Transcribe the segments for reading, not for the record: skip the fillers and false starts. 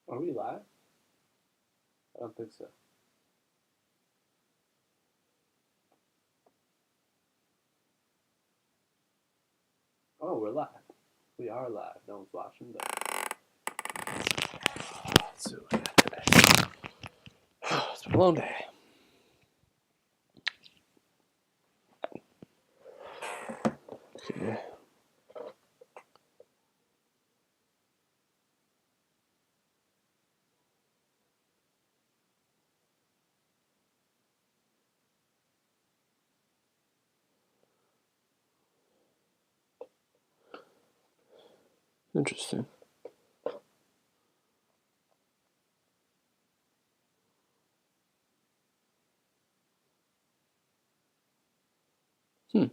Are we live? I don't think so. Oh, we're live. We are live. No one's watching, but let's see what we got today. It's been a long day. Okay. Interesting. Hmm.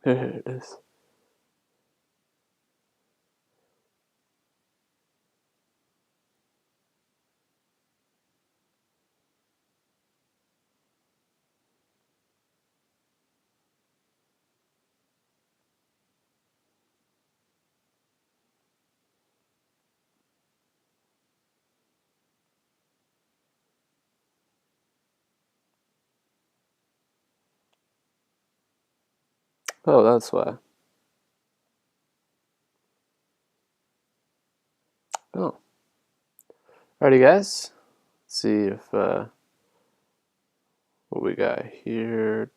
Here it is. Oh, that's why. Oh. Alrighty, guys. Let's see if what we got here.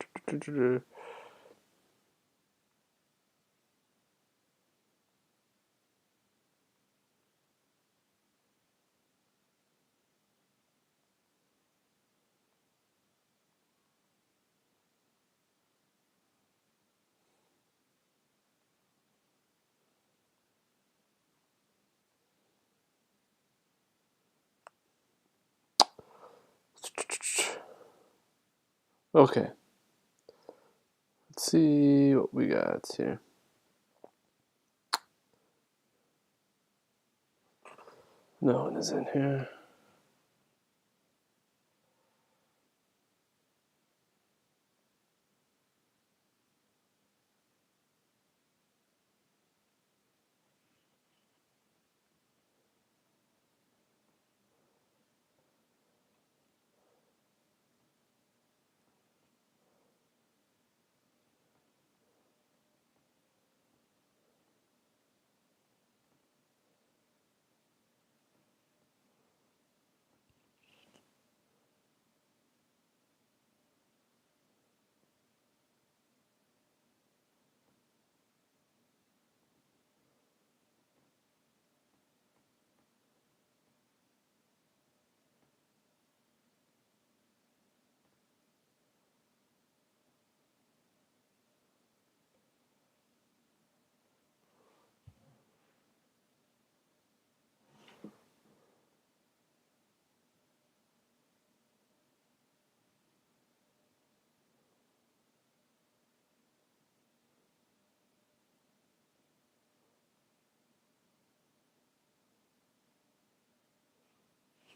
Okay. Let's see what we got here. No one is in here.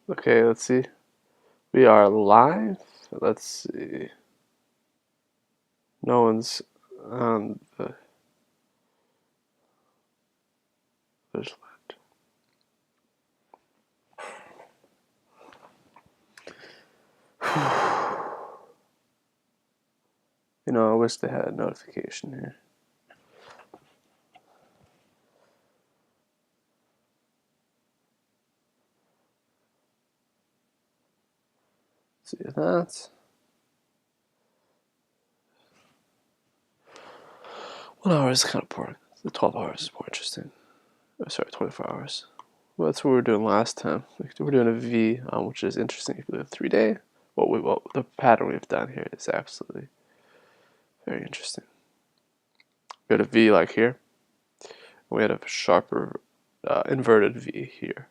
Okay, let's see. We are live. Let's see. No one's on the visual. You know, I wish they had a notification here. See that. 1 hour is kind of boring. The 12 hours is more interesting. Oh, sorry, 24 hours. Well, that's what we were doing last time. We're doing a V, which is interesting if you do a 3-day. What the pattern we've done here is absolutely very interesting. We had a V like here. We had a sharper inverted V here.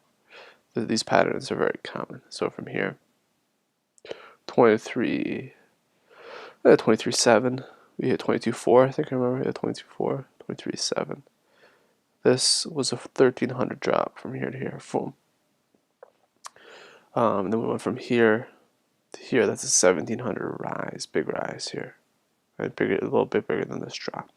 These patterns are very common. So from here, 23.7. We hit 22.4, I think I remember. We hit 22.4, 23.7. This was a 1,300 drop from here to here. Boom. Then we went from here to here. That's a 1,700 rise, big rise here. right? Bigger, a little bit bigger than this drop.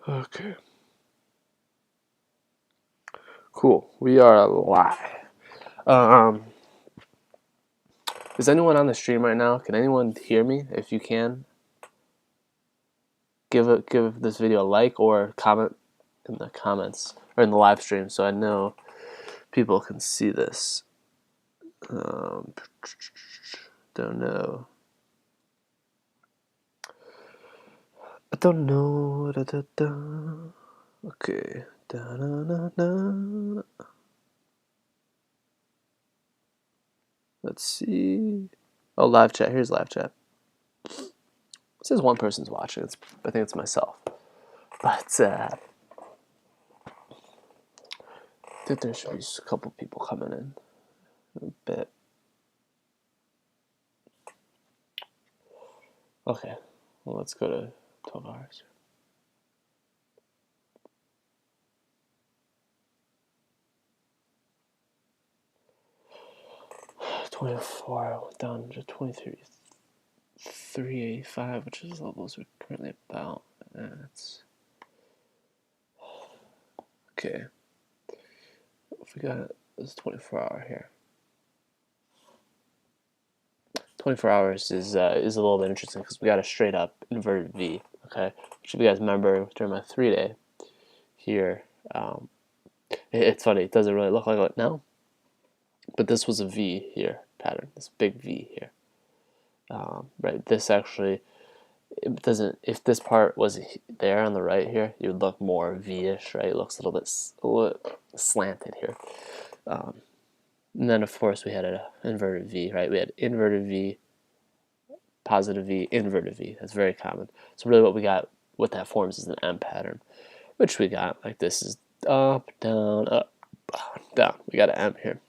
Okay. Cool. We are live. Is anyone on the stream right now? Can anyone hear me? If you can, give this video a like or comment in the comments or in the live stream, so I know people can see this. Don't know. I don't know. Da, da, da. Okay. Da, da, da, da. Let's see. Oh, live chat. Here's live chat. It says one person's watching. I think it's myself. But I think there should be a couple people coming in a bit. Okay. Well, let's go to 12 hours. $24 down to 23,385, which is levels we're currently about. That's okay. If we got this 24-hour here. 24 hours is a little bit interesting because we got a straight up inverted V. Okay, which if you guys remember during my 3-day here, it's funny. It doesn't really look like it now, but this was a V here pattern. This big V here. Right. This actually, it doesn't. If this part was there on the right here, it would look more V-ish. Right. It looks a little bit slanted here. And then, of course, we had an inverted V, right? We had inverted V, positive V, inverted V. That's very common. So really what that forms is an M pattern, which we got. Like this is up, down, down. We got an M here.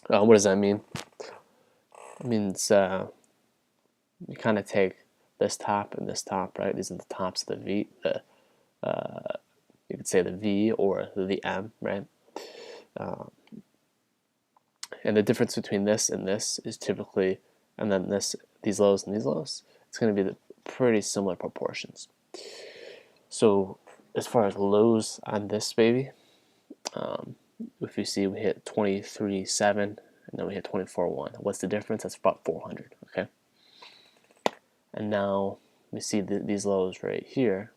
What does that mean? It means you kind of take this top and this top, right? These are the tops of the V. You could say the V or the M, right? And the difference between this and this is typically, and then these lows and these lows, it's going to be the pretty similar proportions. So as far as lows on this baby, if you see we hit 23.7 and then we hit 24.1. What's the difference? That's about 400, okay? And now we see these lows right here,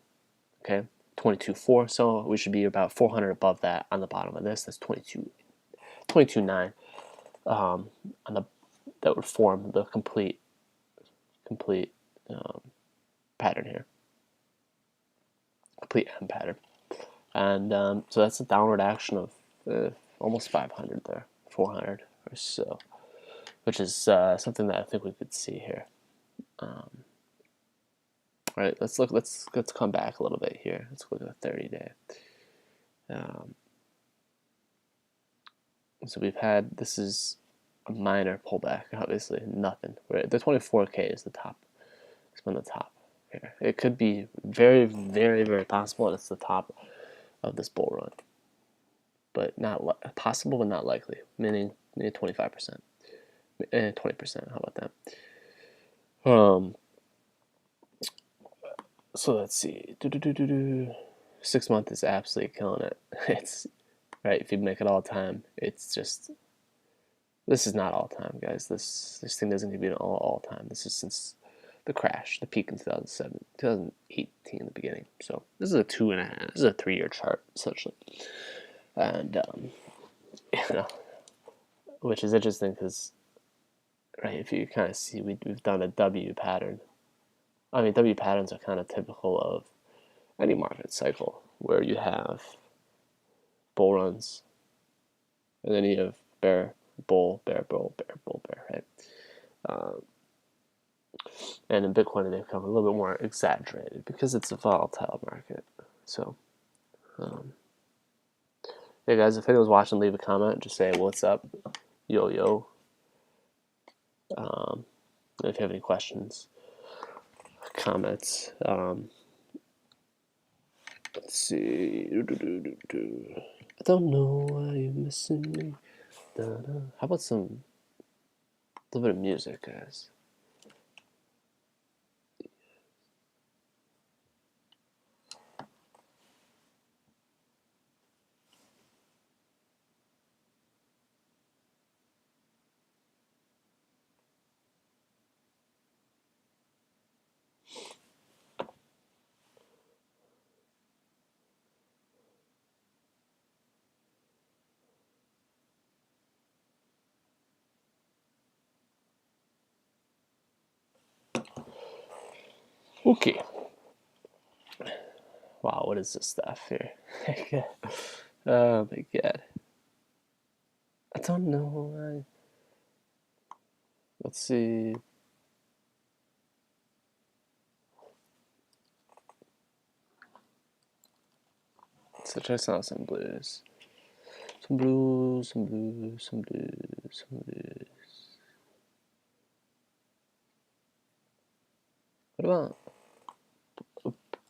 okay? 22.4, so we should be about 400 above that on the bottom of this. That's 22.9. That would form the complete pattern here, complete M pattern, and so that's a downward action of almost 500 there, 400 or so, which is something that I think we could see here. All right, let's come back a little bit here. Let's look at the 30-day. So we've had, this is a minor pullback, obviously nothing. The 24K is the top. It's been the top here. It could be very, very, very possible that it's the top of this bull run, but not possible, but not likely. Meaning 25%, 20%. How about that? So let's see. 6 month is absolutely killing it. It's right. If you make it all time, it's just. This is not all time, guys. This thing doesn't need to be an all time. This is since the crash, the peak in 2007, 2018, in the beginning. So this is a 2.5. This is a 3-year chart essentially, and you know, which is interesting because, right, if you kind of see, we've done a W pattern. I mean, W patterns are kind of typical of any market cycle where you have bull runs, and then you have bear, bull, bear, bull, bear, bull, bear, right? And in Bitcoin, they become a little bit more exaggerated because it's a volatile market. So, hey guys, if anyone's watching, leave a comment. Just say what's up, yo yo. If you have any questions, comments. Let's see. I don't know why you're missing me. How about some little bit of music, guys? Okay. Wow, what is this stuff here? Oh my god. I don't know why. Let's see. So check out some blues. Some blues, some blues, some blues, some blues. What about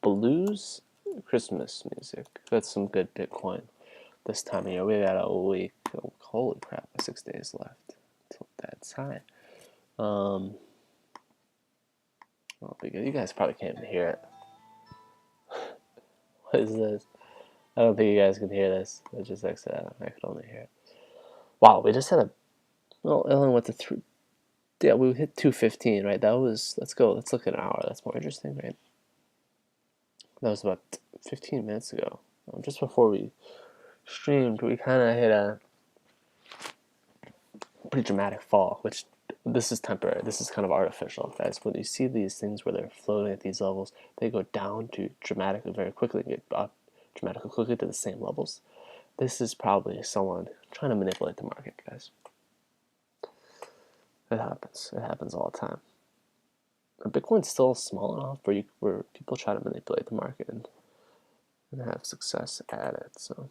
blues Christmas music? That's some good Bitcoin this time of year. We got a week. Oh, holy crap, 6 days left until that time. Oh, because you guys probably can't even hear it. What is this? I don't think you guys can hear this. I just exited. I could only hear it. Wow, we just had a. Well, it only went to 3. Yeah, we hit 2:15, right? That was. Let's go. Let's look at an hour. That's more interesting, right? That was about 15 minutes ago. Just before we streamed, we kind of hit a pretty dramatic fall, which this is temporary. This is kind of artificial, guys. When you see these things where they're floating at these levels, they go down to dramatically very quickly and get up dramatically quickly to the same levels. This is probably someone trying to manipulate the market, guys. It happens. It happens all the time. Bitcoin's still small enough where people try to manipulate the market and have success at it. So.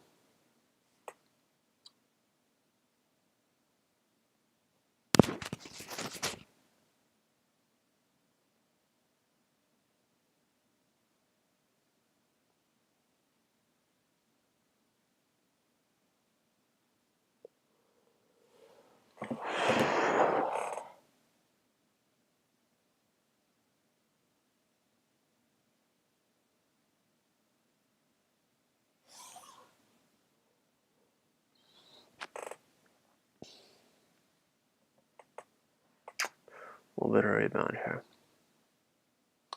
A little bit of rebound here.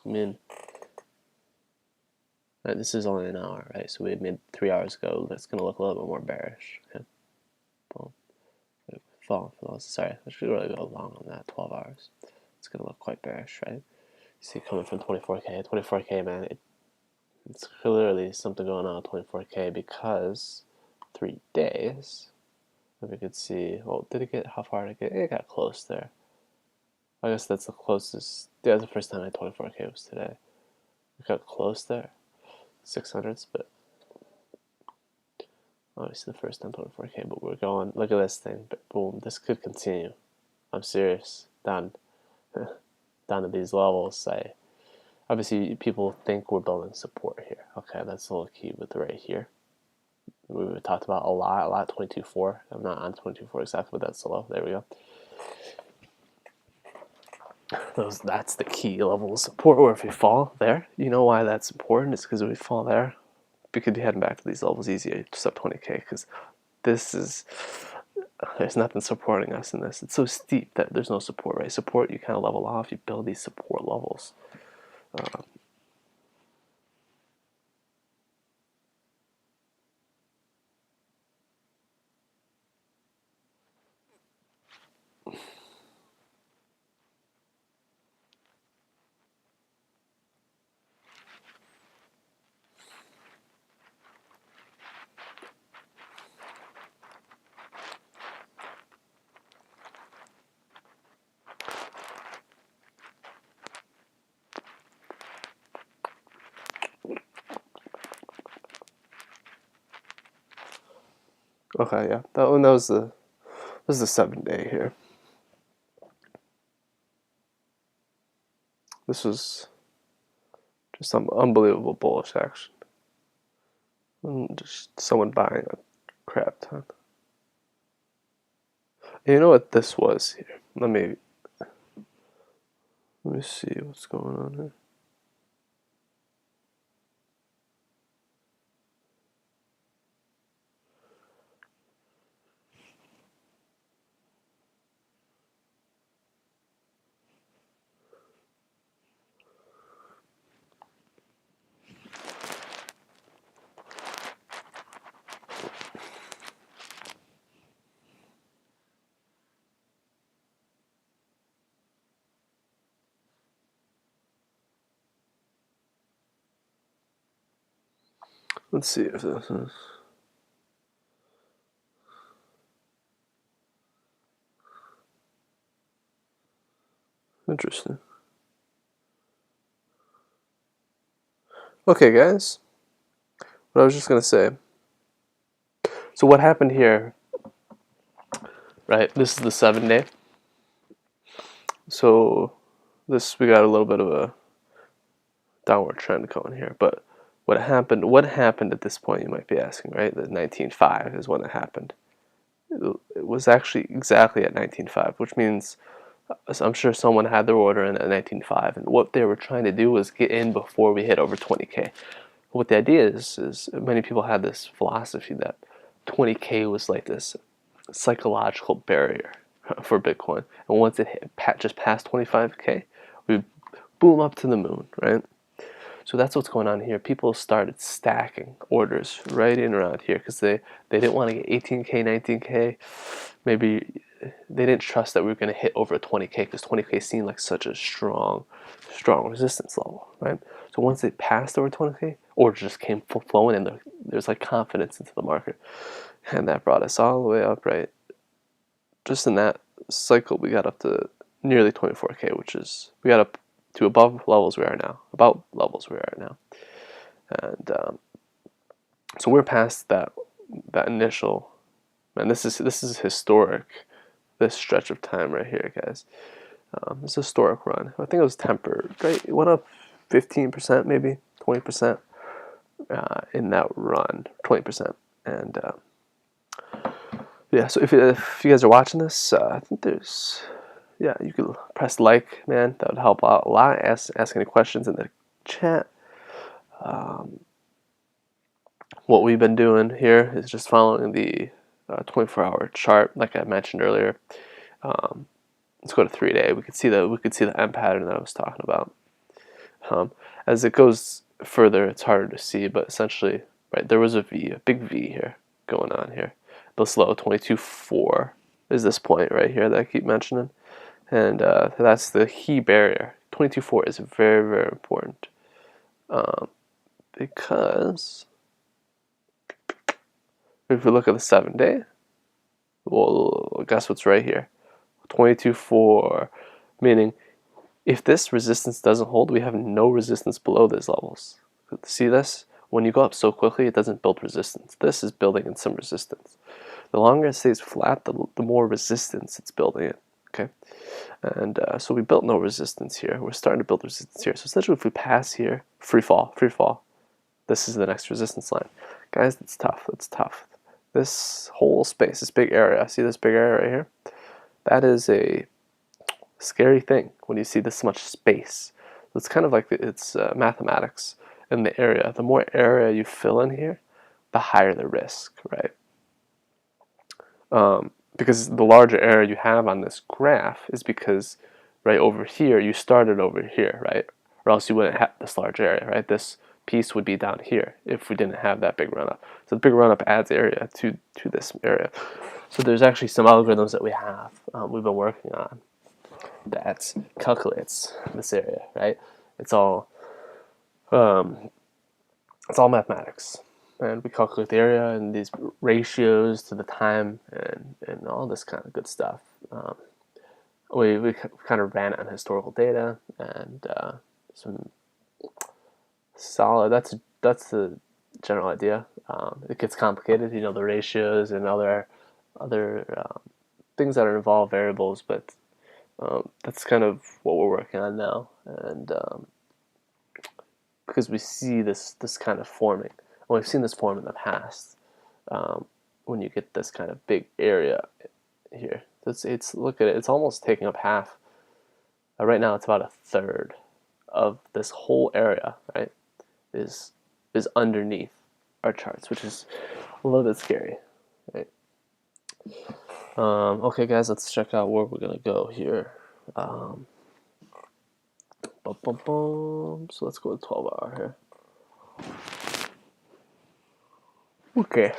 I mean, this is only an hour, right? So we had made 3 hours ago. That's going to look a little bit more bearish. Okay. Boom. Fall. Sorry, I should really go long on that. 12 hours. It's going to look quite bearish, right? You see, coming from 24K. 24K, man, it's clearly something going on with 24K because 3 days. If we could see, well, did it get, how far did it get? It got close there. I guess that's the closest. Yeah, that's the first time I had 24K was today. It got close there. 600s, but obviously the first time 24K, but we're going, look at this thing, but boom, this could continue. I'm serious, down to these levels. Obviously people think we're building support here. Okay, that's a little key with right here. We talked about a lot, 22.4. I'm not on 22.4 exactly, but that's low. There we go. That's the key level of support, or if we fall there, you know why that's important? It's because if we fall there, we could be heading back to these levels easier, sub 20K, because there's nothing supporting us in this. It's so steep that there's no support, right? Support, you kind of level off, you build these support levels. Okay, yeah, that was the 7 day here. This was just some unbelievable bullish action. And just someone buying a crap ton. And you know what this was here? Let me see what's going on here. Let's see if this is interesting. Okay, guys. What I was just gonna say. So what happened here? Right. This is the 7-day. So we got a little bit of a downward trend going here, but what happened at this point, you might be asking, right? The 19.5 is when it happened. It was actually exactly at 19.5, which means I'm sure someone had their order in at 19.5, and what they were trying to do was get in before we hit over 20K. What the idea is many people had this philosophy that 20K was like this psychological barrier for Bitcoin, and once it hit just past 25K, we boom up to the moon, right? So that's what's going on here. People started stacking orders right in around here because they didn't want to get 18K, 19K. Maybe they didn't trust that we were going to hit over 20K because 20K seemed like such a strong resistance level, right? So once they passed over 20K, orders just came flowing and there's like confidence into the market. And that brought us all the way up, right? Just in that cycle, we got up to nearly 24K, which is, we got up to above levels we are now, about levels we are now, and so we're past that initial. Man, this is historic. This stretch of time right here, guys. This historic run. I think it was tempered. Right, it went up 15%, maybe 20% in that run, 20%, and yeah. So if you guys are watching this, I think there's. Yeah, you can press like, man. That would help out a lot. Ask any questions in the chat. What we've been doing here is just following the 24-hour chart, like I mentioned earlier. Let's go to 3-day. We could see the M pattern that I was talking about. As it goes further, it's harder to see, but essentially, right, there was a big V here going on here. This low 22.4 is this point right here that I keep mentioning. And that's the key barrier. 22.4 is very, very important because if we look at the 7-day, well, guess what's right here? 22.4, meaning if this resistance doesn't hold, we have no resistance below these levels. See this? When you go up so quickly, it doesn't build resistance. This is building in some resistance. The longer it stays flat, the more resistance it's building in. Okay, and so we built no resistance here. We're starting to build resistance here. So essentially, if we pass here, free fall. This is the next resistance line, guys. It's tough. It's tough. This whole space, this big area. See this big area right here? That is a scary thing when you see this much space. It's kind of like it's mathematics in the area. The more area you fill in here, the higher the risk, right? Because the larger area you have on this graph is because right over here you started over here, right? Or else you wouldn't have this large area, right? This piece would be down here if we didn't have that big run up. So the big run up adds area to this area. So there's actually some algorithms that we have we've been working on that calculates this area, right? It's all mathematics. And we calculate the area and these ratios to the time and all this kind of good stuff. We kind of ran it on historical data and some solid. That's the general idea. It gets complicated, you know, the ratios and other things that involve variables, but that's kind of what we're working on now. and because we see this kind of forming, and we've seen this form in the past. When you get this kind of big area here, it's look at it. It's almost taking up half. Right now, it's about a third of this whole area, right? Is underneath our charts, which is a little bit scary, right? Okay, guys, let's check out where we're gonna go here. So let's go with 12-hour here. Okay.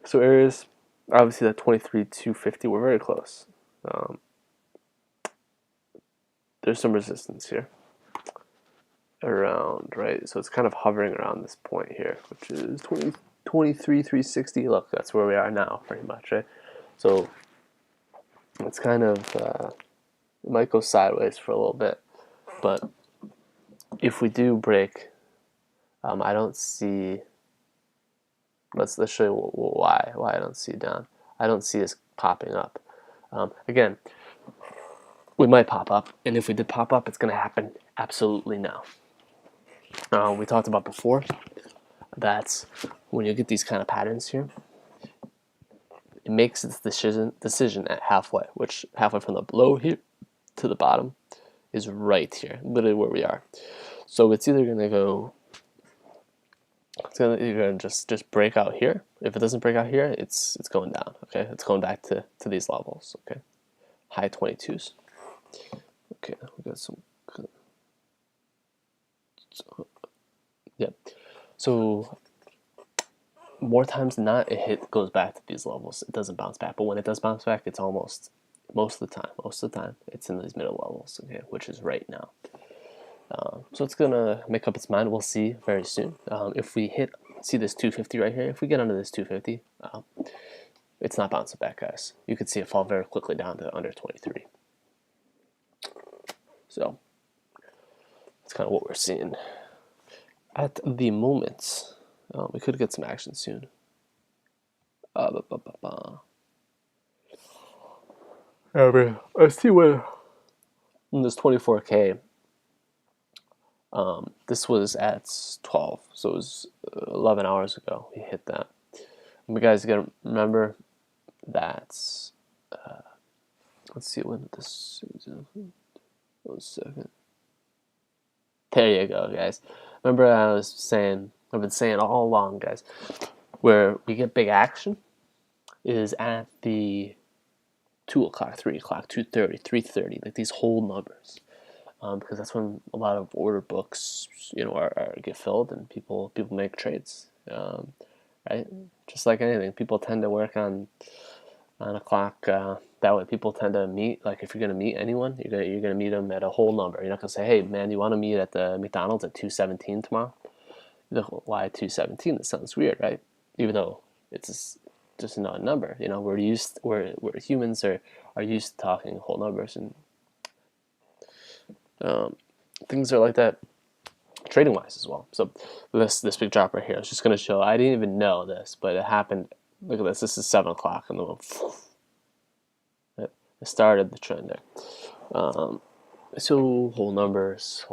So areas, obviously that 23,250, we're very close. There's some resistance here around, right? So it's kind of hovering around this point here, which is 23,360. Look, that's where we are now, pretty much, right? So it's kind of, it might go sideways for a little bit, but if we do break, I don't see, let's show you why I don't see down. I don't see this popping up. Again, we might pop up, and if we did pop up, it's going to happen absolutely now. We talked about before, that's when you get these kind of patterns here, it makes its decision at halfway, which halfway from the low here to the bottom is right here, literally where we are. So it's either going to go, it's going to just break out here. If it doesn't break out here, it's going down. Okay, it's going back to these levels. Okay, high 22s. Okay, we got some. Yeah, so more times than not, it goes back to these levels. It doesn't bounce back, but when it does bounce back, it's almost most of the time, it's in these middle levels. Okay, which is right now. So it's gonna make up its mind. We'll see very soon. If we see this 250 right here, if we get under this 250, it's not bouncing back, guys. You could see it fall very quickly down to under 23. So that's kind of what we're seeing at the moment. We could get some action soon. I see when this 24K. This was at 12, so it was 11 hours ago we hit that. And you guys gotta remember that. Let's see when this. 1 second. There you go, guys. Remember I've been saying all along, guys, where we get big action is at the 2 o'clock, 3 o'clock, 2:30, 3:30, like these whole numbers. Because that's when a lot of order books, get filled and people make trades, right? Just like anything, people tend to work on a clock. That way, people tend to meet. Like if you're gonna meet anyone, you're gonna meet them at a whole number. You're not gonna say, "Hey, man, you want to meet at the McDonald's at 2:17 tomorrow?" You're like, why 2:17? That sounds weird, right? Even though it's just not a number. We're humans are used to talking whole numbers, and things are like that trading wise as well. So this big drop right here, I was just going to show. I didn't even know this, but it happened. Look at this. This is 7 o'clock, and then it started the trend there. So whole numbers.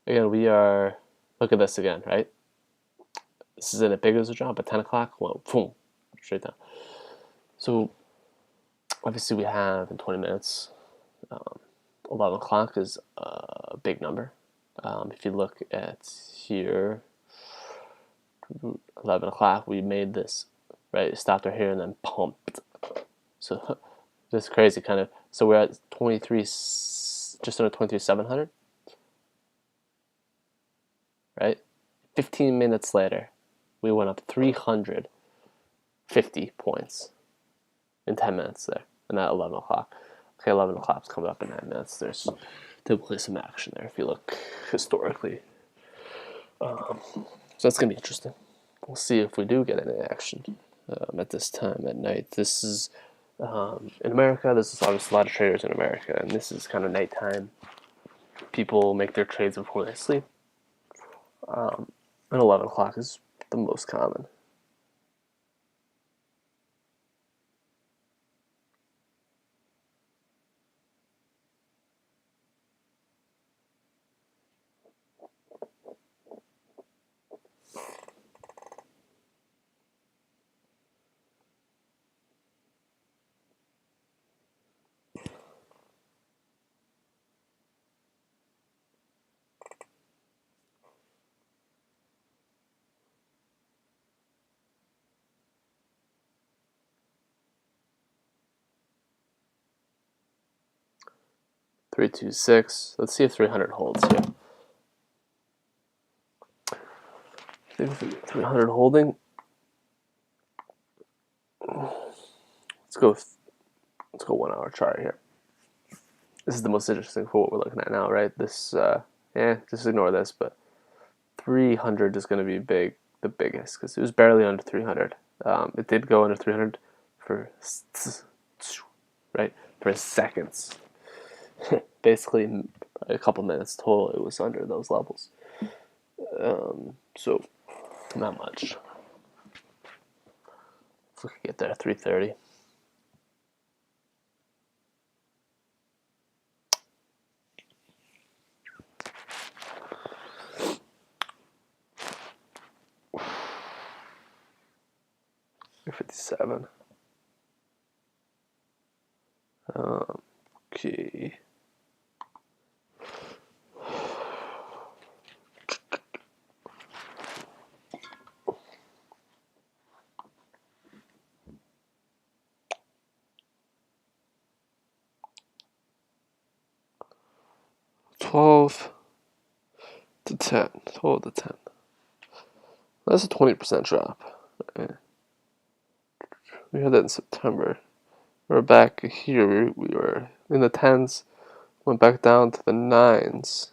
Again, we are. Look at this again, right? This isn't as big as a drop, but 10 o'clock, well, boom, straight down. So obviously we have in 20 minutes. 11 o'clock is a big number. If you look at here, 11 o'clock, we made this, right? It stopped right here and then pumped. So this is crazy, kind of. So we're at 23, just under 23,700, right? 15 minutes later, we went up 350 points in 10 minutes there, and at 11 o'clock. Okay, 11 o'clock's coming up in 9 minutes. There's typically some action there if you look historically. So that's going to be interesting. We'll see if we do get any action at this time at night. This is, in America, this is obviously a lot of traders in America, and this is kind of nighttime. People make their trades before they sleep. And 11 o'clock is the most common. 326. Let's see if 300 holds here. I think if 300 holding. Let's go 1 hour chart here. This is the most interesting for what we're looking at now, right? This, just ignore this, but 300 is going to be the biggest, because it was barely under 300. It did go under 300 for seconds. Basically, a couple minutes total, it was under those levels. So, not much. If we could get there, 330. $57. Okay. $12 to $10. 12 to 10. That's a 20% drop. We had that in September. We're back here. We were in the 10s. Went back down to the 9s.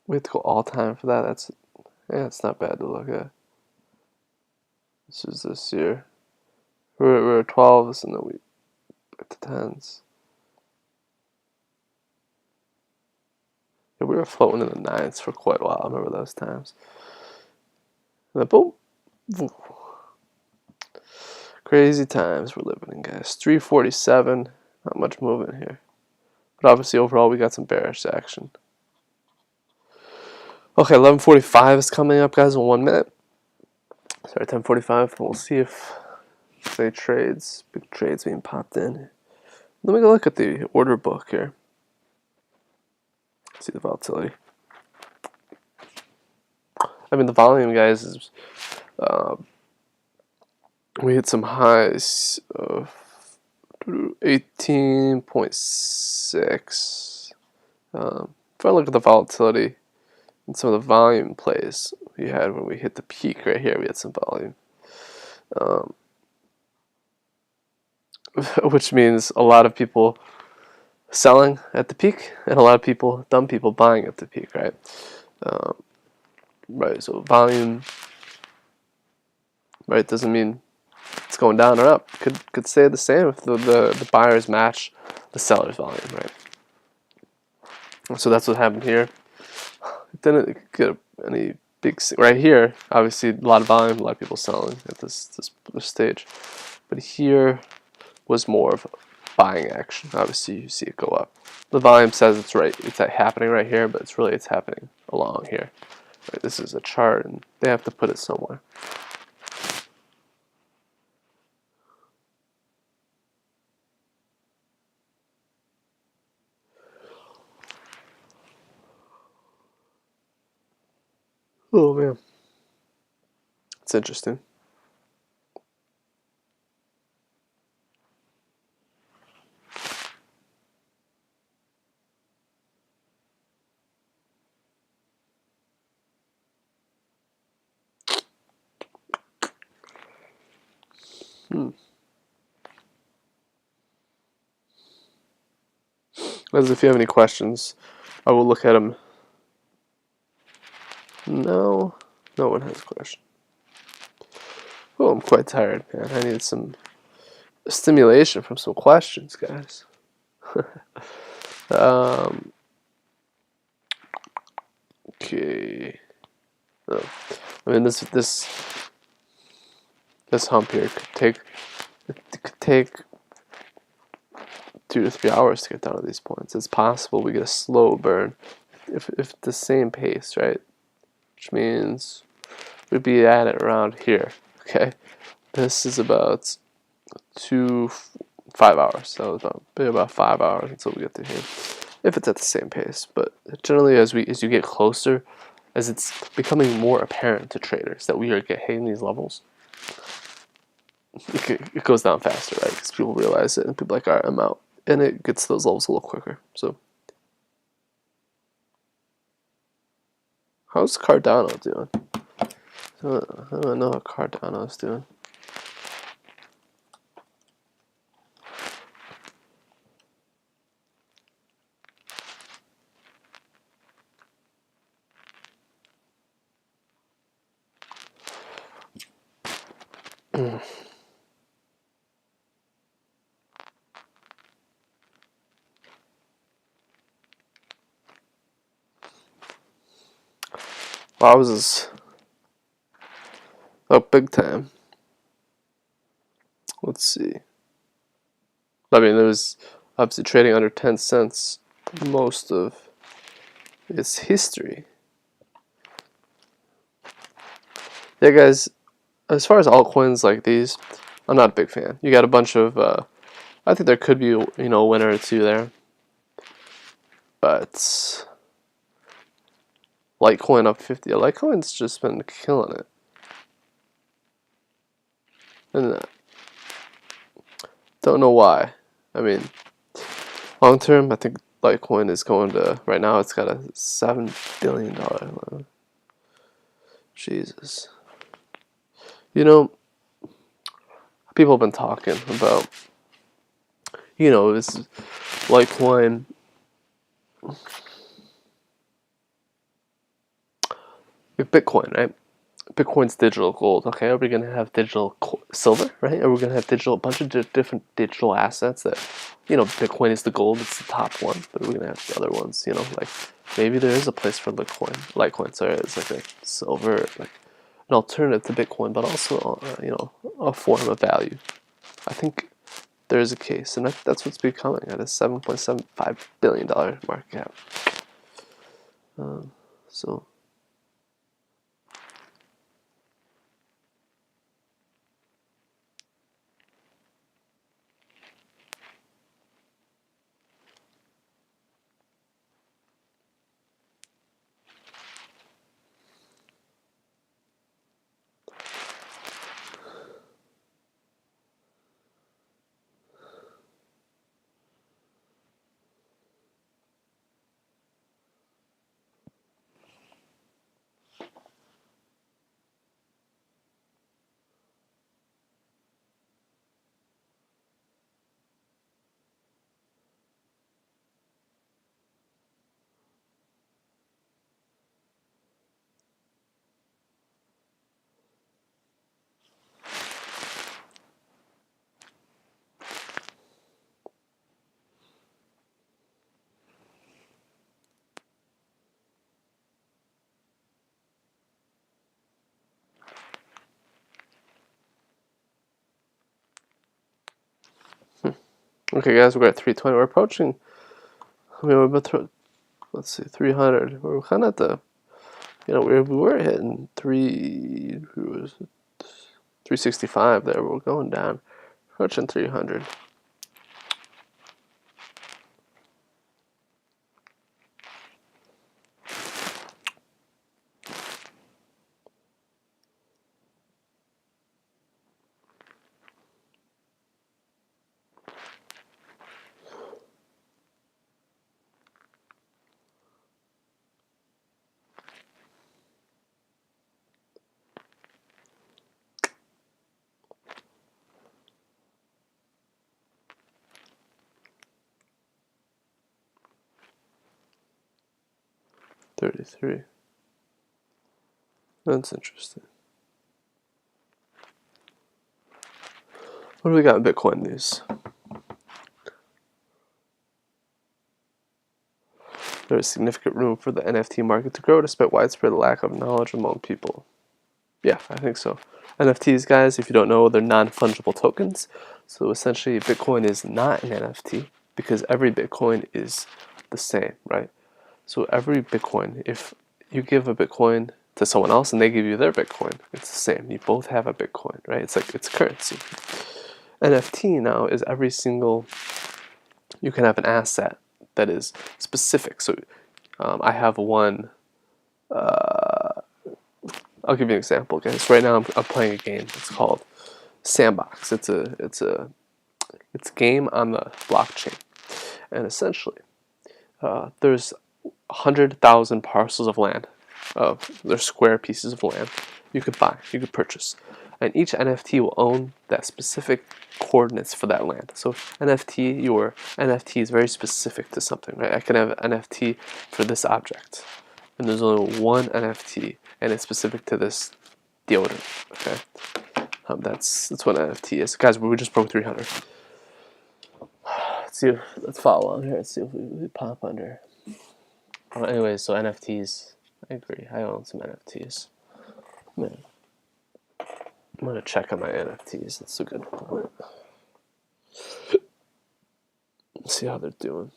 We had to go all time for that. It's not bad to look at. This is this year. We're 12s and then we back to 10s. Yeah, we were floating in the 9s for quite a while. I remember those times. And then boom. Boom. Crazy times we're living in, guys. 347. Not much movement here. But obviously overall we got some bearish action. Okay, 11:45 is coming up, guys, in 1 minute. Sorry, 10:45. We'll see if big trades being popped in. Let me go look at the order book here. See the volatility. I mean, the volume, guys, is we hit some highs of 18.6. If I look at the volatility and some of the volume plays we had when we hit the peak right here, we had some volume. Which means a lot of people selling at the peak and a lot of people, dumb people, buying at the peak, right? Right, so volume, right, doesn't mean it's going down or up. Could stay the same if the buyers match the seller's volume, right? So that's what happened here. It didn't get any big, right here, obviously a lot of volume, a lot of people selling at this stage. But here was more of a buying action. Obviously you see it go up. The volume says it's happening right here, but it's happening along here. Right, this is a chart and they have to put it somewhere. Oh man, it's interesting. As if you have any questions, I will look at them. No one has a question. Oh, I'm quite tired, man. I need some stimulation from some questions, guys. Okay. Oh. I mean, this hump here could take 2 to 3 hours to get down to these points. It's possible we get a slow burn if the same pace, right? Which means we'd be at it around here. Okay, this is about 5 hours. So about 5 hours until we get to here, if it's at the same pace. But generally, as you get closer, as it's becoming more apparent to traders that we are hitting these levels, it goes down faster, right? Because people realize it, and people are like, all right, I'm out. and it gets those levels a little quicker. So, how's Cardano doing? I don't know how Cardano's doing. I was up big time. Let's see. I mean, it was obviously trading under 10 cents most of its history. Yeah, guys, as far as altcoins like these, I'm not a big fan. You got a bunch of, I think there could be, a winner or two there. But Litecoin up 50. Litecoin's just been killing it. And don't know why. I mean, long term, I think Litecoin is going to, right now it's got a $7 billion loan. Jesus. People have been talking about, this Litecoin. Bitcoin, right? Bitcoin's digital gold. Okay, are we going to have digital silver, right? Are we going to have a bunch of different digital assets that, Bitcoin is the gold, it's the top one, but we're going to have the other ones, like maybe there is a place for Litecoin, sorry, it's like a silver, like an alternative to Bitcoin, but also, a form of value. I think there is a case, and that's what's becoming at a $7.75 billion market cap. So. Okay, guys, we're at 320. We're approaching. We're about to, let's see, 300. We're kind of at the, we were hitting 365 there. We're going down, approaching 300. $33. That's interesting. What do we got in Bitcoin news? There is significant room for the NFT market to grow despite widespread lack of knowledge among people. Yeah, I think so. NFTs, guys, if you don't know, they're non-fungible tokens. So essentially, Bitcoin is not an NFT because every Bitcoin is the same, right? So every Bitcoin, if you give a Bitcoin to someone else and they give you their Bitcoin, it's the same. You both have a Bitcoin, right? It's like, it's currency. NFT now is every single, you can have an asset that is specific. So I have one, I'll give you an example, guys. Right now I'm playing a game. It's called Sandbox. It's a game on the blockchain. And essentially, there's 100,000 parcels of land. There's square pieces of land you could buy, you could purchase. And each NFT will own that specific coordinates for that land. So your NFT is very specific to something, right? I can have an NFT for this object. And there's only one NFT, and it's specific to this deodorant, okay? That's what an NFT is. Guys, we just broke 300. Let's follow on here. Let's see if we pop under. Well, anyway, so NFTs. I agree. I own some NFTs. I'm gonna check on my NFTs. That's a good point. See how they're doing.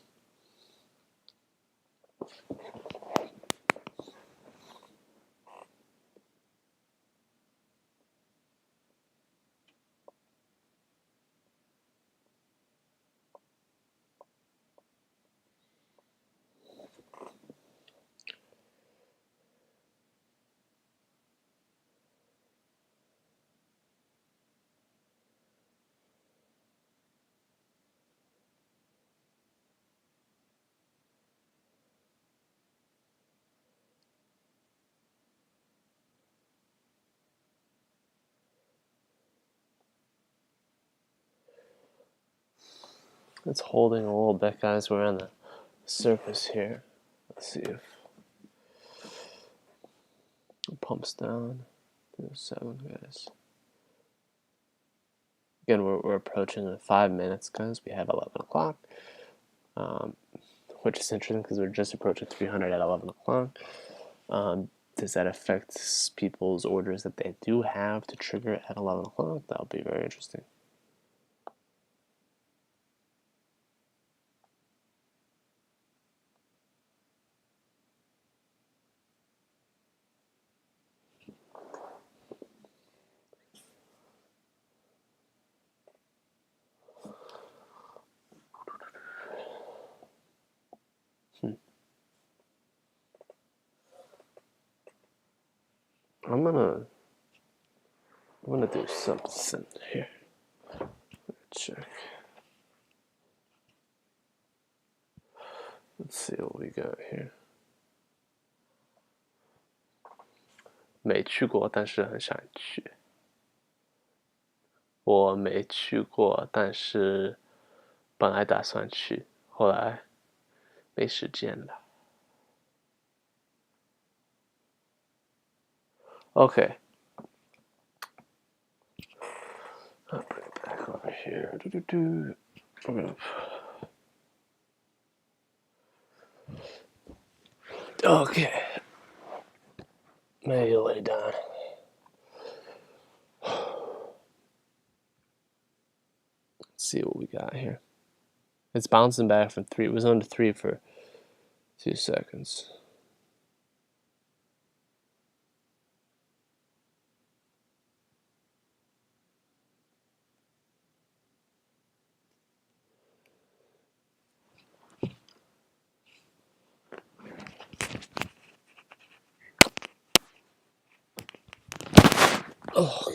It's holding a little bit, guys. We're on the surface here. Let's see if it pumps down to 7, guys. Again, we're approaching the 5 minutes, guys. We have 11 o'clock, which is interesting because we're just approaching 300 at 11 o'clock. Does that affect people's orders that they do have to trigger at 11 o'clock? That'll be very interesting. I'm gonna do something here. Check. Let's see what we got here. 没去过，但是很想去。我没去过，但是本来打算去，后来没时间了。Okay. I'll bring it back over here. Okay. Maybe lay down. Let's see what we got here. It's bouncing back from 3. It was under 3 for 2 seconds. Oh,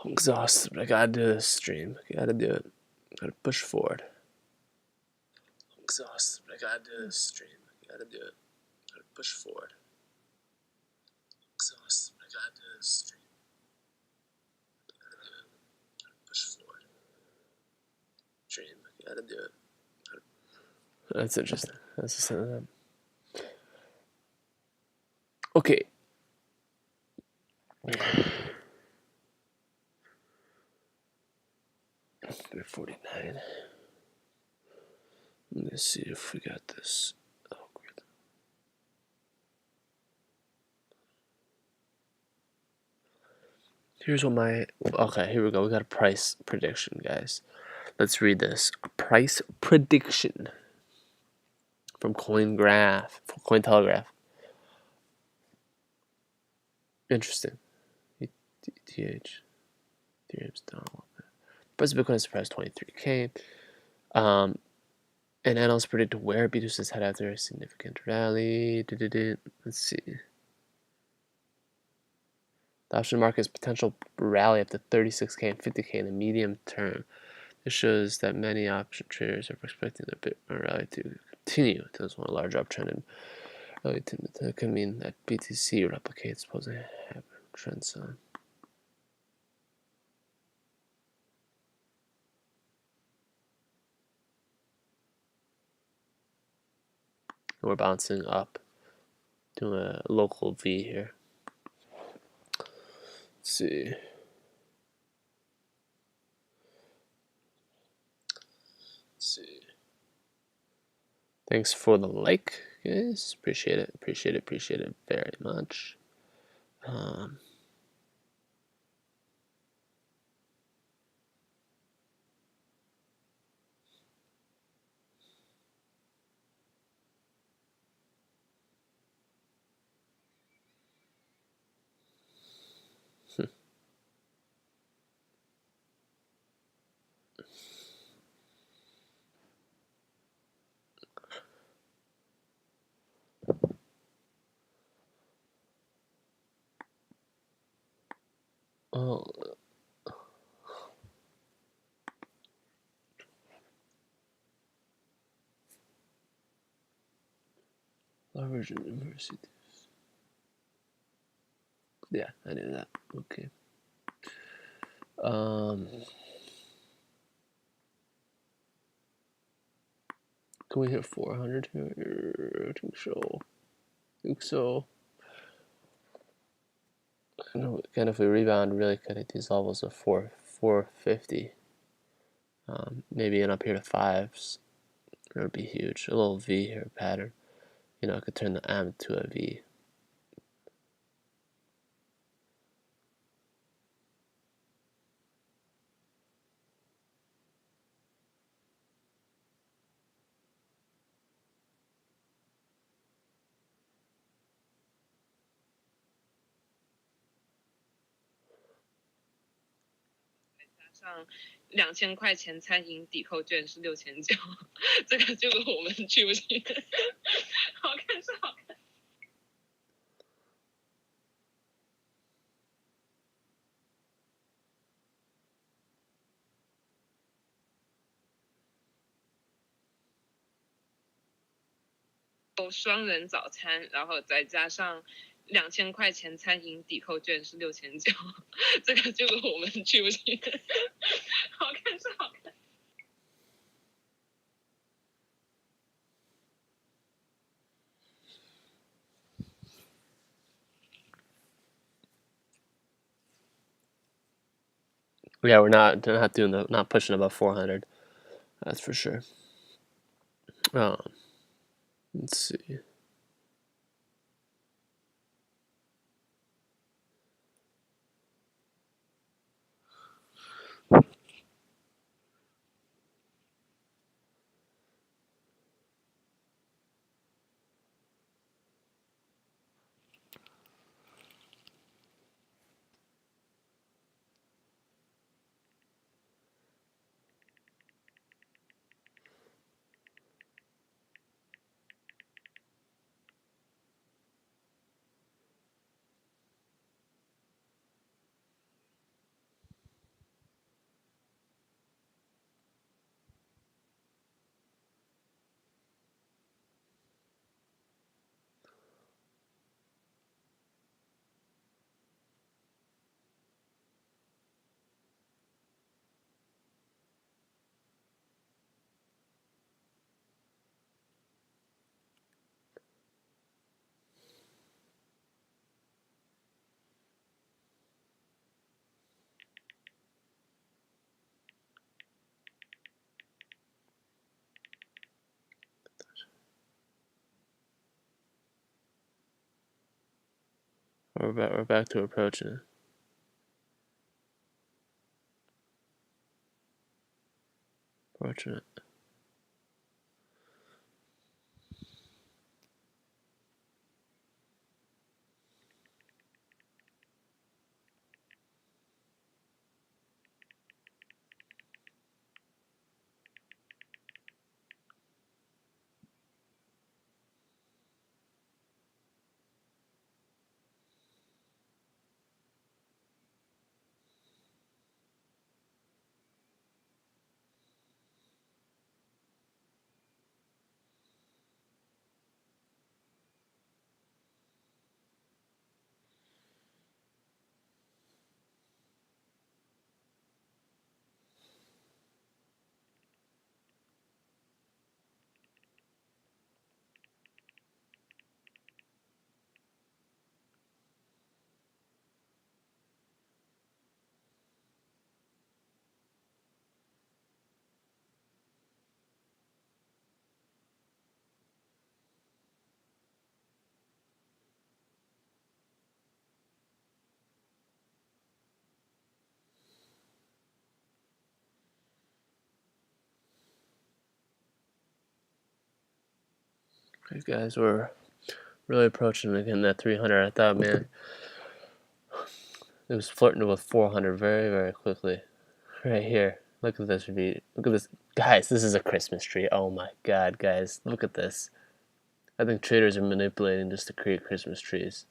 I'm exhausted, but I gotta do this stream. I gotta do it. Gotta push forward. I'm exhausted, but I gotta do this stream. I gotta do it. Gotta push forward. I'm exhausted, but I gotta do this stream. I gotta do it. Gotta push forward. Stream. I gotta do it. That's interesting. That's just something. Okay. 349. Let's see if we got this. Oh, great. Here's what my. Okay, here we go. We got a price prediction, guys. Let's read this. Price prediction from Cointelegraph. Interesting. ETH. Ethereum's down a little bit. Price of Bitcoin surpassed 23K. And analysts predict where BTC is head after a significant rally. Let's see. The option market's potential rally up to 36K and 50K in the medium term. It shows that many option traders are expecting the Bitcoin rally to continue. There's one large uptrend in rally that could mean that BTC replicates supposed trend zone. We're bouncing up, doing a local V here. Let's see. Thanks for the like, guys. Appreciate it. Appreciate it very much. Oh, leverage universities. Yeah, I knew that. Okay. Can we hit 400 here? I think so. Kind of if we rebound really good at these levels of 450, maybe in up here to fives, it would be huge. A little V here pattern. You know, I could turn the M to a V.2000块钱餐饮抵扣券是6900，这个就我们去不去？好看是好看。双人早餐，然后再加上2000块钱餐饮抵扣券是6900，这个就我们去不去？好看是好看。Yeah, we're not pushing above 400. That's for sure. Let's see. We're back to approaching it. Approaching it. Hey guys, we're really approaching again that 300. I thought, man, it was flirting with 400 very, very quickly. Right here. Look at this video. Look at this. Guys, this is a Christmas tree. Oh my god, guys. Look at this. I think traders are manipulating just to create Christmas trees.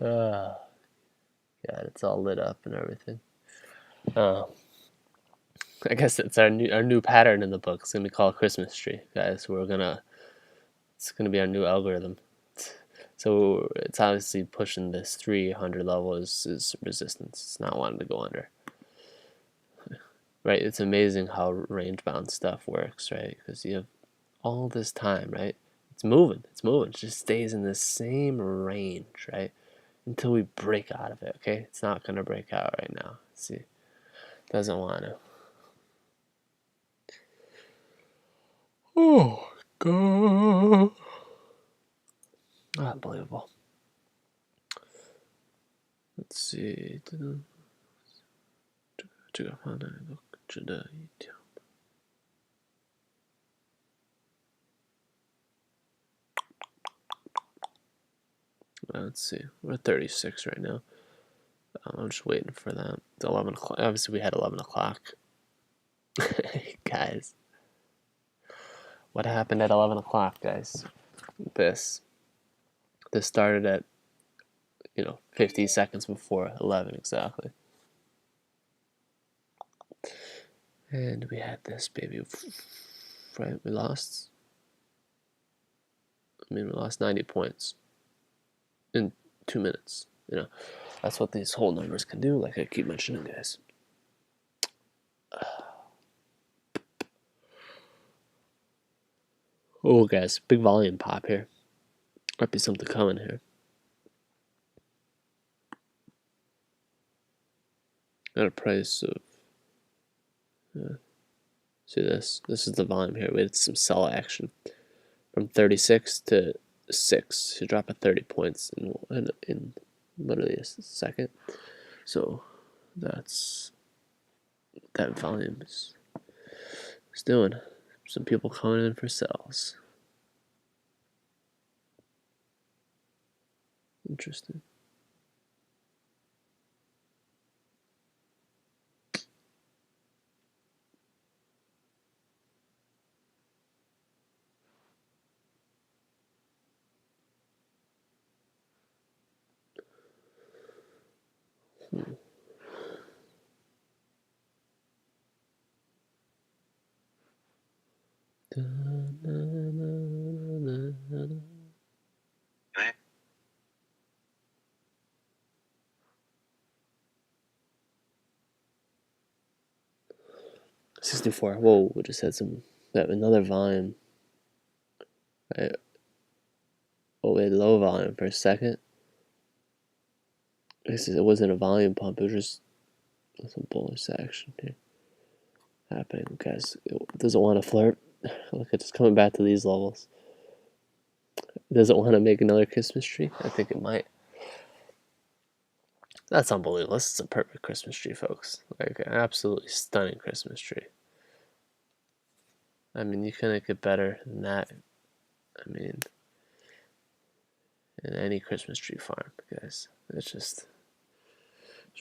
Oh, God, it's all lit up and everything. I guess it's our new pattern in the book. It's gonna be called Christmas tree, guys. It's gonna be our new algorithm. So it's obviously pushing this 300 level is resistance. It's not wanting to go under. Right? It's amazing how range bound stuff works, right? Because you have all this time, right? It's moving. It just stays in the same range, right? Until we break out of it, okay? It's not gonna break out right now. Let's see, doesn't want to. Oh god! Unbelievable. Let's see. Let's see. We're at 36 right now. I'm just waiting for that. It's 11 o'clock. Obviously, we had 11 o'clock. Guys. What happened at 11 o'clock, guys? This started at, 50 seconds before 11 exactly. And we had this baby, right? We lost 90 points in 2 minutes. That's what these whole numbers can do, like I keep mentioning, guys. Oh, guys, big volume pop here. Might be something coming here. At a price of, see this? This is the volume here. We had some sell action from 36 to 6. You drop at 30 points in literally a second. So that volume is doing. Some people coming in for sells. Interesting. $64. Whoa, we just had another volume. Right. Oh, we had low volume for a second. It wasn't a volume pump. It was just some bullish action here happening, guys. It doesn't want to flirt. Look, it's just coming back to these levels. It doesn't want to make another Christmas tree. I think it might. That's unbelievable. This is a perfect Christmas tree, folks. Like an absolutely stunning Christmas tree. I mean, you couldn't get better than that. I mean, in any Christmas tree farm, guys. It's just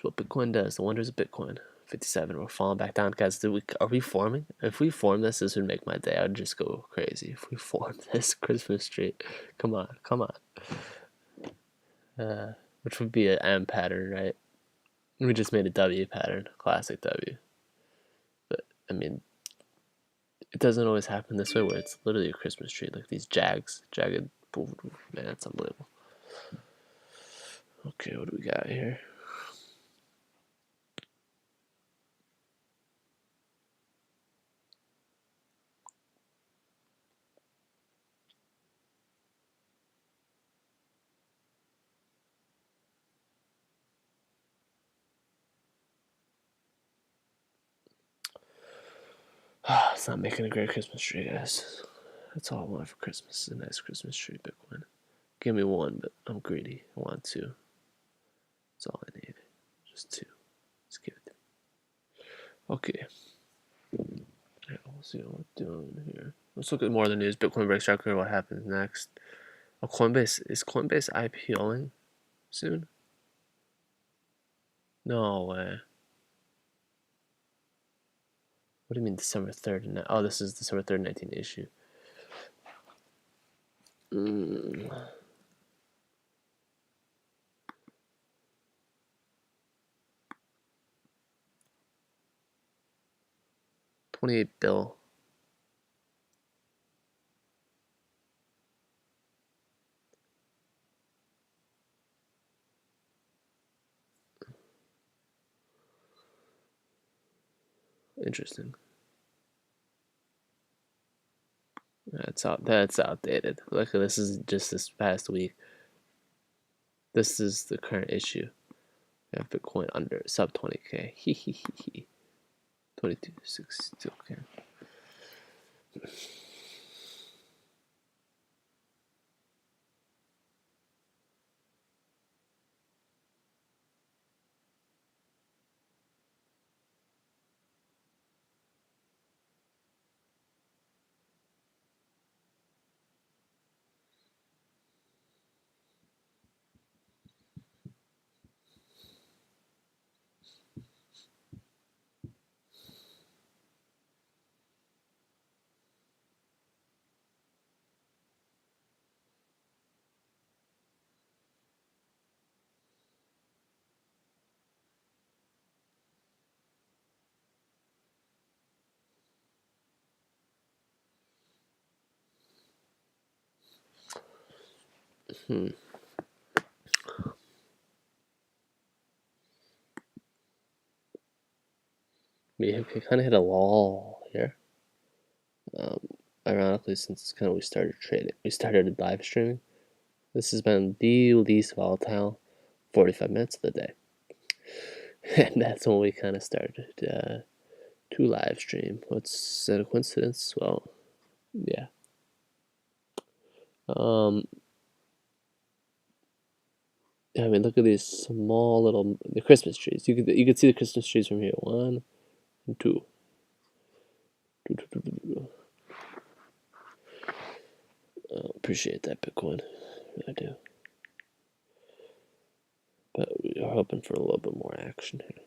what Bitcoin does. The wonders of Bitcoin. 57. We're falling back down, guys. Are we forming? If we form this would make my day. I'd just go crazy if we form this Christmas tree. Come on. Which would be an M pattern, right? We just made a W pattern, classic W. But I mean, it doesn't always happen this way, where it's literally a Christmas tree, like these jagged. Man, that's unbelievable. Okay, what do we got here? It's not making a great Christmas tree, guys. That's all I want for Christmas, a nice Christmas tree, Bitcoin. Give me one, but I'm greedy. I want two. That's all I need. Just two. Let's give it to me. Okay. We'll see what we're doing here. Let's look at more of the news. Bitcoin breaks record. What happens next? Oh, Coinbase is Coinbase IPOing soon? No way. What do you mean December 3rd? Oh, this is December 3rd, 19 issue. 28 bill. Interesting. That's outdated. Look, this is just this past week. This is the current issue. We have Bitcoin under sub 20k. 22.62. Okay. We kind of hit a wall here. Ironically, since we started trading, we started live streaming. This has been the least volatile 45 minutes of the day. And that's when we kind of started to live stream. What's that, a coincidence? Well, yeah. I mean, look at these small little Christmas trees. You could see the Christmas trees from here. 1 and 2. Appreciate that, Bitcoin. I do. But we are hoping for a little bit more action here.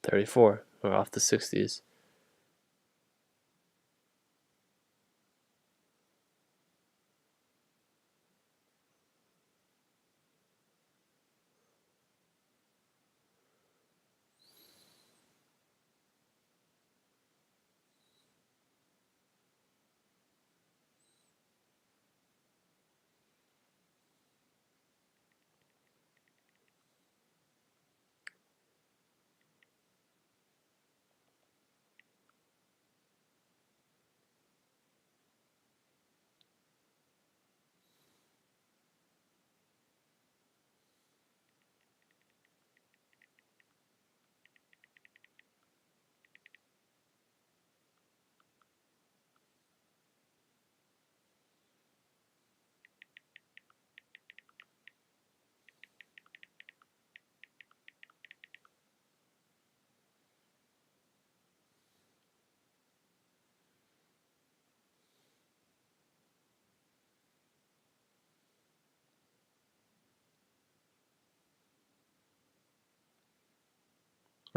$34. We're off the 60s.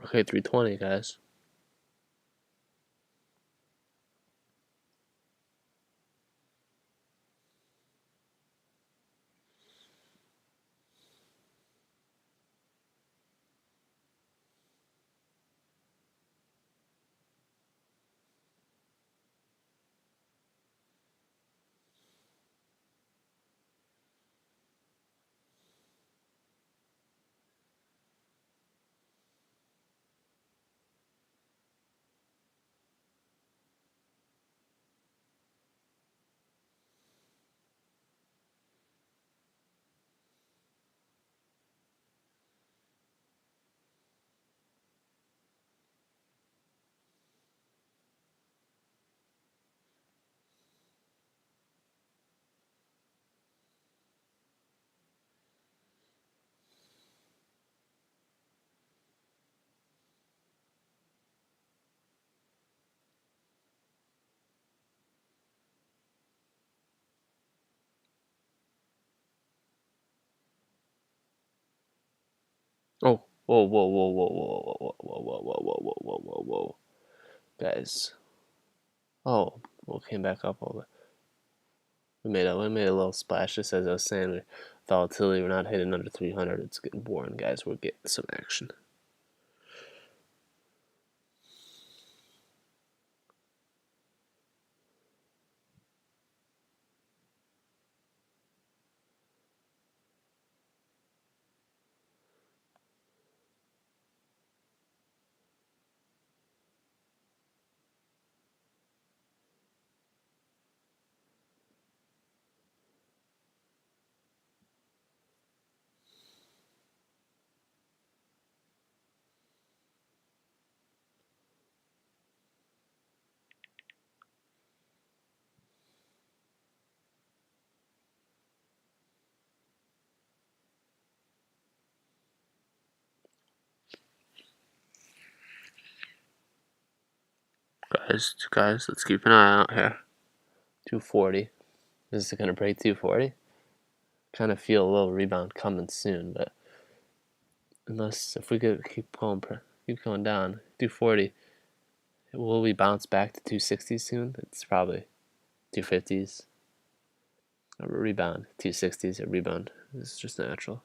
Okay, 320, guys. Oh, whoa, whoa, whoa, whoa, whoa, whoa, whoa, whoa, whoa, whoa, whoa, whoa, whoa, whoa, guys. Oh, we came back up all the. We made a little splash. Just as I was saying, volatility. We're not hitting under 300. It's getting boring, guys. We're getting some action. Guys, let's keep an eye out here. 240. Is it gonna break 240? Kind of feel a little rebound coming soon, but unless if we could keep going down, 240. Will we bounce back to 260 soon? It's probably 250s. A rebound, 260s, a rebound. It's just natural.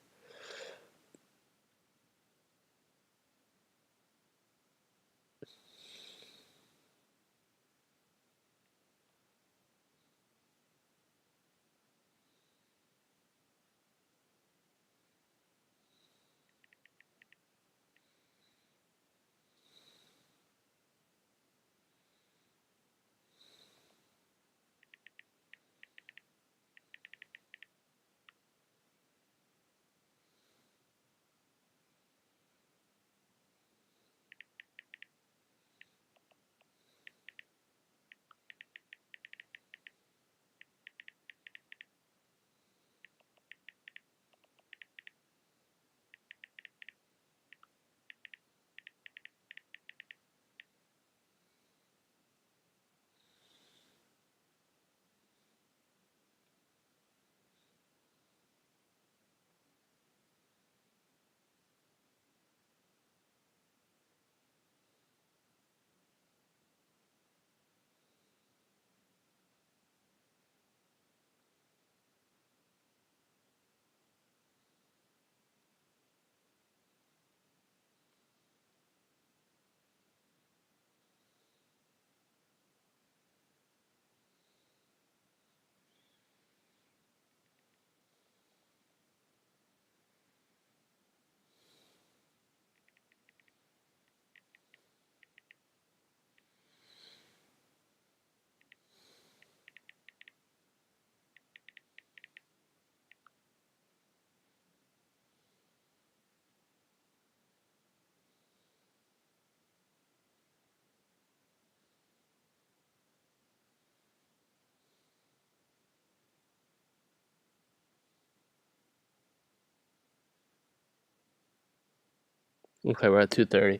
Okay, we're at 230.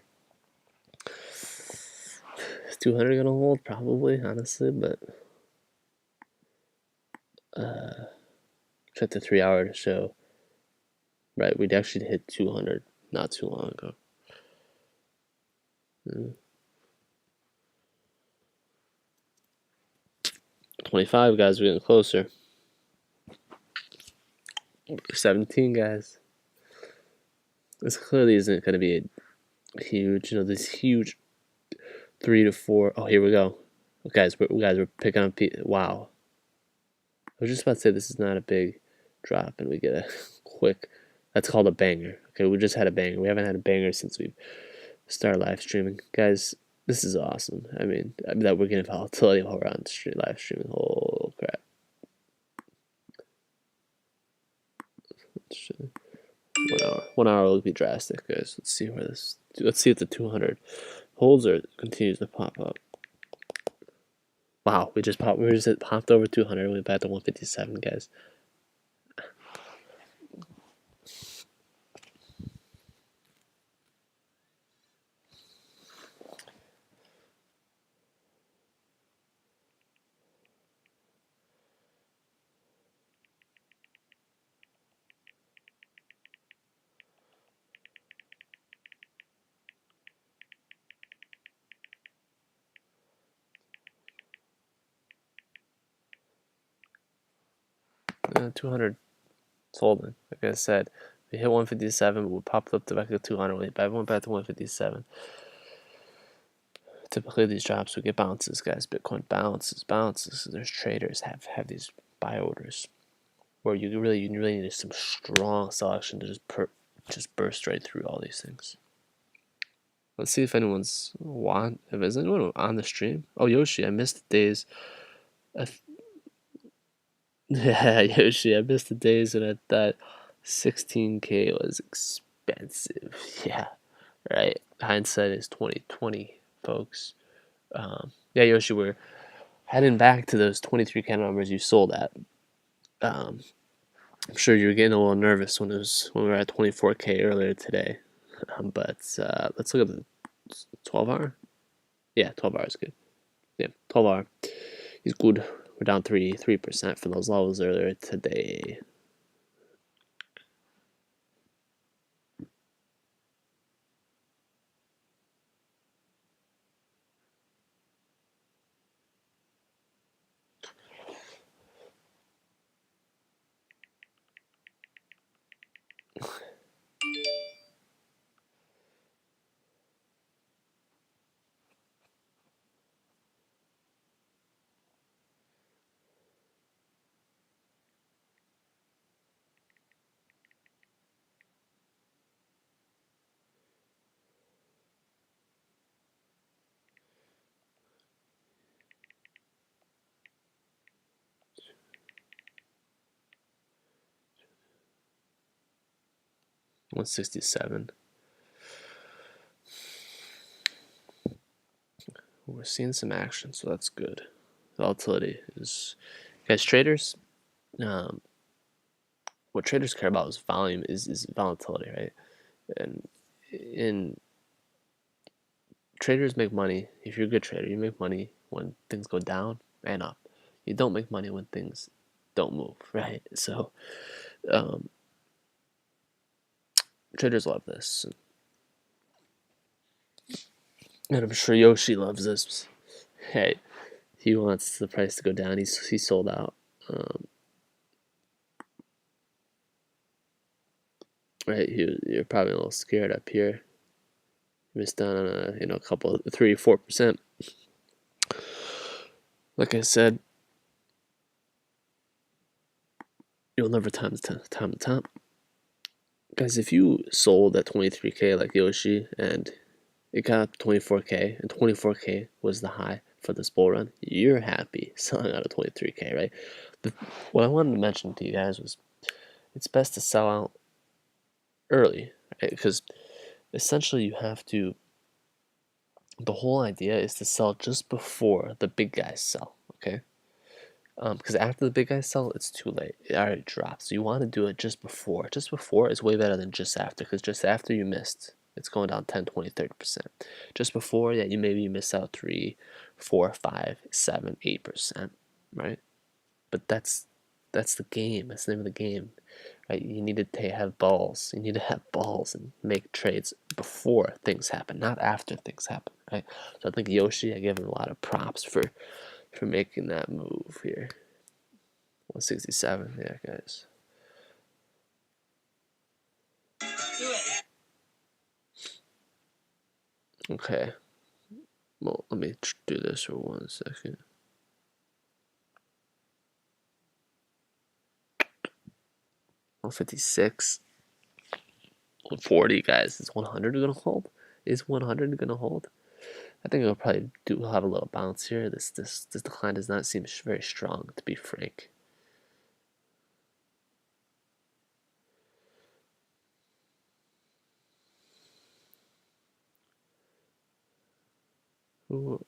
Is 200 gonna hold? Probably, honestly, but check the 3 hour to show. Right, we'd actually hit 200 not too long ago. 25, guys, we're getting closer. 17, guys. This clearly isn't going to be a huge, this huge 3 to 4. Oh, here we go. Guys, we're picking up. Wow. I was just about to say this is not a big drop, and we get a quick. That's called a banger. Okay, we just had a banger. We haven't had a banger since we started live streaming. Guys, this is awesome. I mean that we're getting volatility while we're on live streaming. Oh, crap. 1 hour. 1 hour will be drastic, guys. Let's see where this. Let's see if the 200 holds or continues to pop up. Wow, we just popped over 200. Went back to 157, guys. 200 sold in. Like I said, we hit 157, we popped up to back to 200, we went back to 157. Typically, these drops we get bounces, guys. Bitcoin bounces. There's traders have these buy orders where you really need some strong selection to just burst right through all these things. Let's see if anyone's if is anyone on the stream. Oh, Yoshi, I missed the days. Yeah, Yoshi, I missed the days when I thought 16K was expensive. Yeah, right. Hindsight is 2020, folks. Yeah, Yoshi, we're heading back to those 23K numbers you sold at. I'm sure you were getting a little nervous when we were at 24K earlier today. But let's look at the 12 hour. Yeah, 12 hours good. Yeah, 12 hour is good. We're down 3% from those levels earlier today. $167. We're seeing some action, so that's good. Volatility is, guys, traders. What traders care about is volume, is volatility, right? And in traders make money. If you're a good trader, you make money when things go down and up. You don't make money when things don't move, right? So traders love this, and I'm sure Yoshi loves this. Hey, he wants the price to go down. He sold out. Right, you're probably a little scared up here. Missed out on a couple 3-4%. Like I said, you'll never time the top. Guys, if you sold at 23K like Yoshi and it got up to 24K and 24K was the high for this bull run, you're happy selling out of 23K, right? What I wanted to mention to you guys was it's best to sell out early, right? Because essentially you have to, the whole idea is to sell just before the big guys sell, okay? Because after the big guys sell, it's too late. It already dropped. So you want to do it just before. Just before is way better than just after, because just after you missed, it's going down 10, 20, 30%. Just before, yeah, you miss out 3, 4, 5, 7, 8%, right? But that's the game. That's the name of the game, right? You need to have balls. You need to have balls and make trades before things happen, not after things happen, right? So I think Yoshi, I give him a lot of props for making that move here. 167, yeah, guys. Okay. Well, let me do this for 1 second. 156. 140, guys. Is 100 gonna hold? Is 100 gonna hold? I think it'll probably have a little bounce here. This decline does not seem very strong, to be frank. Ooh.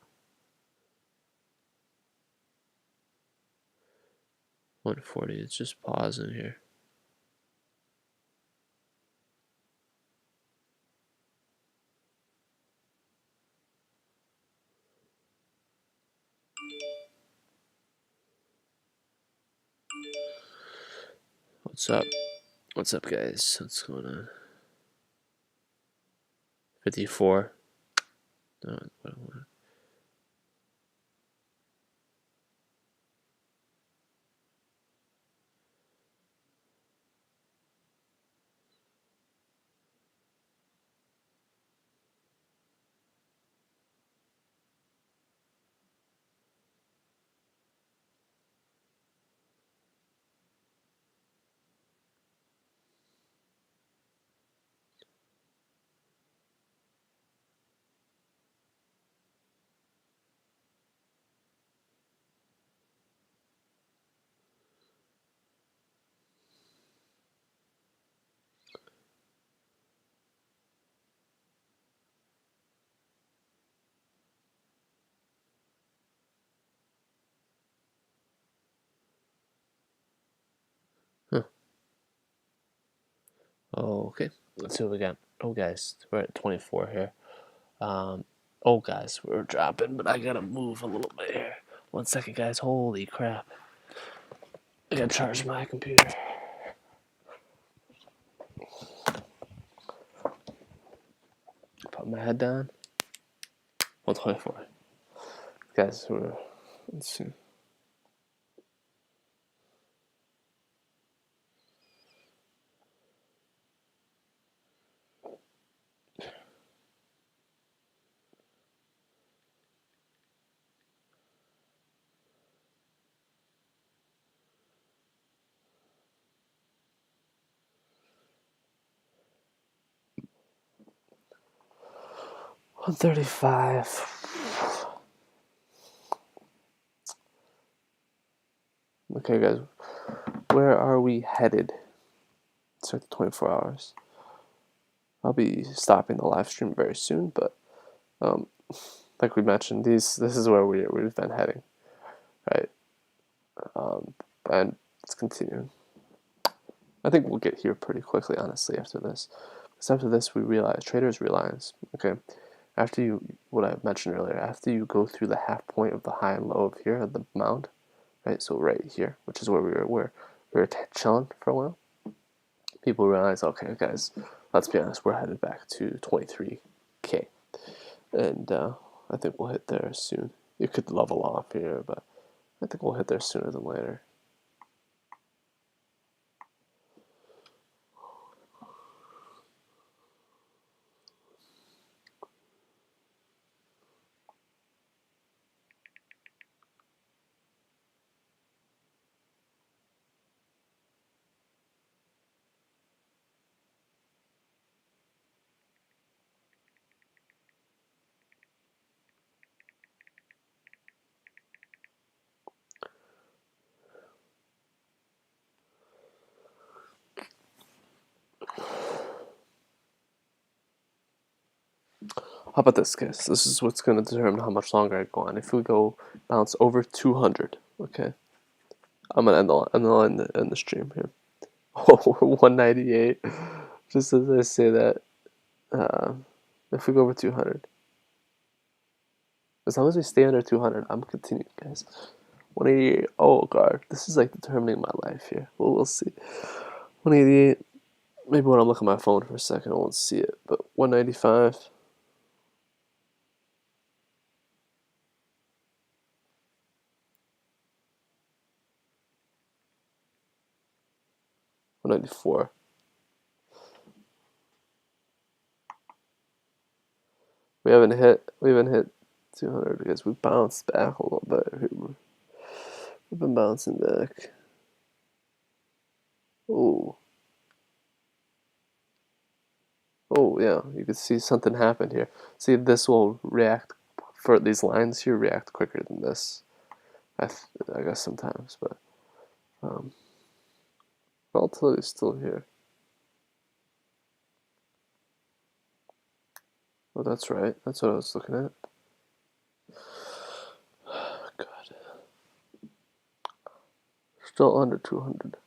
140. It's just pausing here. What's up? What's up, guys? What's going on? 54. No, what I want. Oh, okay. Let's see what we got. Oh, guys, we're at 24 here. Guys, we're dropping, but I gotta move a little bit here. 1 second, guys. Holy crap. I gotta charge my computer. Put my head down. 124. Guys, let's see. $135. Okay, guys, where are we headed? It's like 24 hours. I'll be stopping the live stream very soon, but like we mentioned, this is where we've been heading, right? And it's continuing. I think we'll get here pretty quickly, honestly, after this. Because after this, traders realize, okay, after what I mentioned earlier, after you go through the half point of the high and low of here at the mound, right? So right here, which is where we were chilling for a while. People realize, okay, guys, let's be honest, we're headed back to 23K, and I think we'll hit there soon. It could level off here, but I think we'll hit there sooner than later. How about this, guys? This is what's going to determine how much longer I go on. If we go bounce over 200, okay, I'm gonna end the stream here. Oh, 198. Just as I say that, if we go over 200, as long as we stay under 200, I'm continuing, guys. 188. Oh god, this is like determining my life here. Well, we'll see. 188. Maybe when I'm looking at my phone for a second, I won't see it. But 195. 194. We haven't hit 200 because we bounced back a little bit. We've been bouncing back. Oh. Oh yeah, you can see something happened here. See, this will react for these lines here react quicker than this. I guess sometimes, but volatility is still here. Oh, that's right. That's what I was looking at. God, still under 200.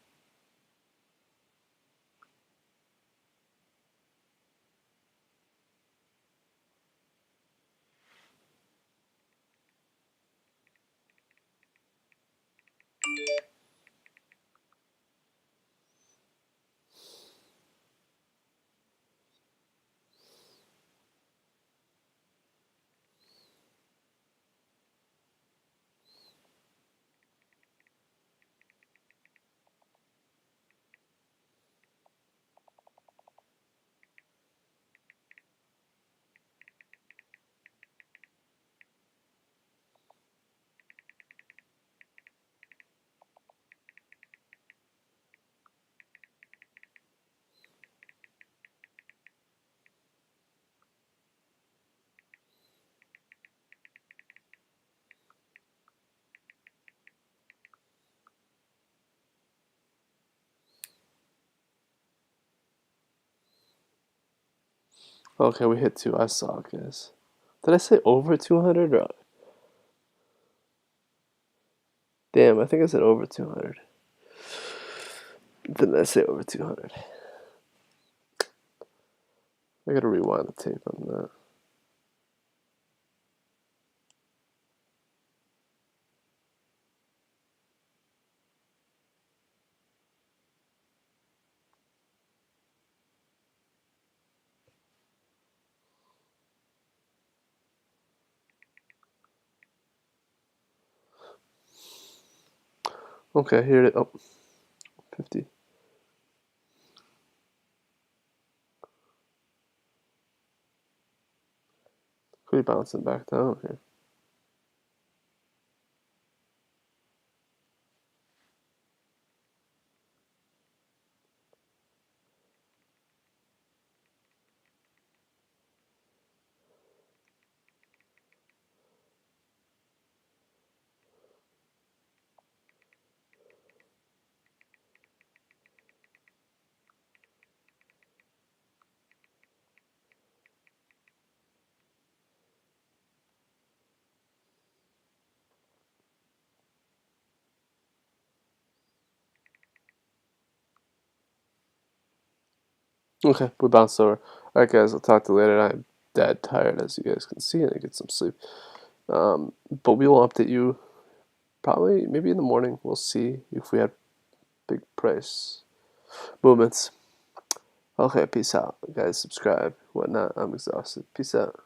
Okay, we hit 2. I saw, guys. Did I say over 200 or? Damn, I think I said over 200. Didn't I say over 200? I gotta rewind the tape on that. Okay, here it is. Oh, 50. Could be bouncing back down here. Okay, we bounced over. Alright, guys, I'll talk to you later. I'm dead tired, as you guys can see, and I get some sleep. But we will update you probably, maybe in the morning. We'll see if we have big price movements. Okay, peace out. Guys, subscribe, whatnot. I'm exhausted. Peace out.